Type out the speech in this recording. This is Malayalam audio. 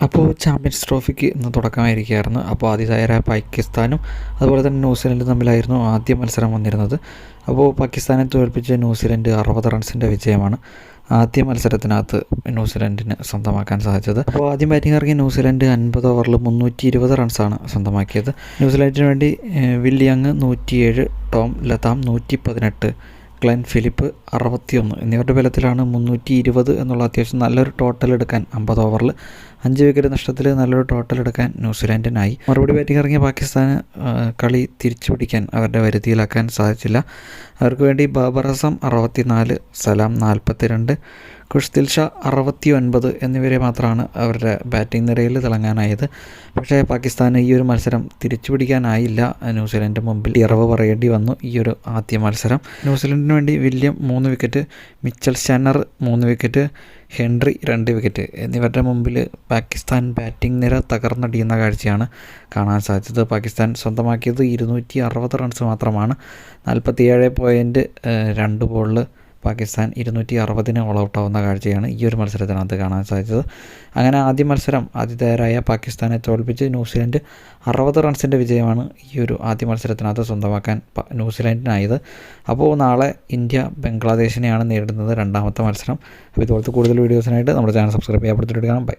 അപ്പോൾ ചാമ്പ്യൻസ് ട്രോഫിക്ക് ഇന്ന് തുടക്കമായിരിക്കുകയായിരുന്നു. അപ്പോൾ ആതിഥേയരായ പാകിസ്ഥാനും അതുപോലെ തന്നെ ന്യൂസിലൻഡും തമ്മിലായിരുന്നു ആദ്യ മത്സരം വന്നിരുന്നത്. അപ്പോൾ പാകിസ്ഥാനെ തോൽപ്പിച്ച ന്യൂസിലൻഡ് 60 റൺസിൻ്റെ വിജയമാണ് ആദ്യ മത്സരത്തിനകത്ത് ന്യൂസിലൻഡിന് സ്വന്തമാക്കാൻ സാധിച്ചത്. അപ്പോൾ ആദ്യം ബാറ്റിംഗ് ഇറങ്ങിയ ന്യൂസിലൻഡ് 50 ഓവറിൽ 320 റൺസാണ് സ്വന്തമാക്കിയത്. ന്യൂസിലൻഡിന് വേണ്ടി വില്യങ് 107, ടോം ലതാം 118, ഗ്ലെൻ ഫിലിപ്പ് 61 എന്നിവരുടെ ബലത്തിലാണ് 320 എന്നുള്ള അത്യാവശ്യം നല്ലൊരു ടോട്ടൽ എടുക്കാൻ 50 ഓവറിൽ 5 വിക്കറ്റ് നഷ്ടത്തിൽ നല്ലൊരു ടോട്ടൽ എടുക്കാൻ ന്യൂസിലാൻഡിനായി. മറുപടി ബാറ്റിംഗ് ഇറങ്ങിയ പാകിസ്ഥാന് കളി തിരിച്ചു പിടിക്കാൻ അവരുടെ വരുതിയിലാക്കാൻ സാധിച്ചില്ല. അവർക്ക് വേണ്ടി ബാബർ അസം 64, സലാം 42, ഖുഷ്ദിൽ ഷാ 69 എന്നിവരെ മാത്രമാണ് അവരുടെ ബാറ്റിംഗ് നിരയിൽ തിളങ്ങാനായത്. പക്ഷേ പാകിസ്ഥാന് ഈ ഒരു മത്സരം തിരിച്ചു പിടിക്കാനായില്ല. ന്യൂസിലൻഡ് മുമ്പിൽ ഇറവ് പറയേണ്ടി വന്നു ഈ ഒരു ആദ്യ മത്സരം. ന്യൂസിലൻഡിന് വേണ്ടി William 3 wicket, Mitchell Santner 3 wicket, Henry 2 wicket എന്നിവരുടെ മുമ്പിൽ പാകിസ്ഥാൻ ബാറ്റിംഗ് നിര തകർന്നടിയുന്ന കാഴ്ചയാണ് കാണാൻ സാധിച്ചത്. പാകിസ്ഥാൻ സ്വന്തമാക്കിയത് 260 റൺസ് മാത്രമാണ്. 47.2 ബോളിൽ പാകിസ്ഥാൻ 260-ന് ഓൾ ഔട്ട് ആവുന്ന കാഴ്ചയാണ് ഈ ഒരു മത്സരത്തിനകത്ത് കാണാൻ സാധിച്ചത്. അങ്ങനെ ആദ്യ മത്സരം ആതിഥേയരായ പാകിസ്ഥാനെ തോൽപ്പിച്ച് ന്യൂസിലൻഡ് 60 റൺസിൻ്റെ വിജയമാണ് ഈ ഒരു ആദ്യ മത്സരത്തിനകത്ത് സ്വന്തമാക്കാൻ ന്യൂസിലൻഡിനായത്. അപ്പോൾ നാളെ ഇന്ത്യ ബംഗ്ലാദേശിനെയാണ് നേരിടുന്നത് രണ്ടാമത്തെ മത്സരം. അപ്പോൾ ഇതുപോലത്തെ കൂടുതൽ വീഡിയോസിനായിട്ട് നമ്മുടെ ചാനൽ സബ്സ്ക്രൈബ് ചെയ്യാൻ. ബൈ.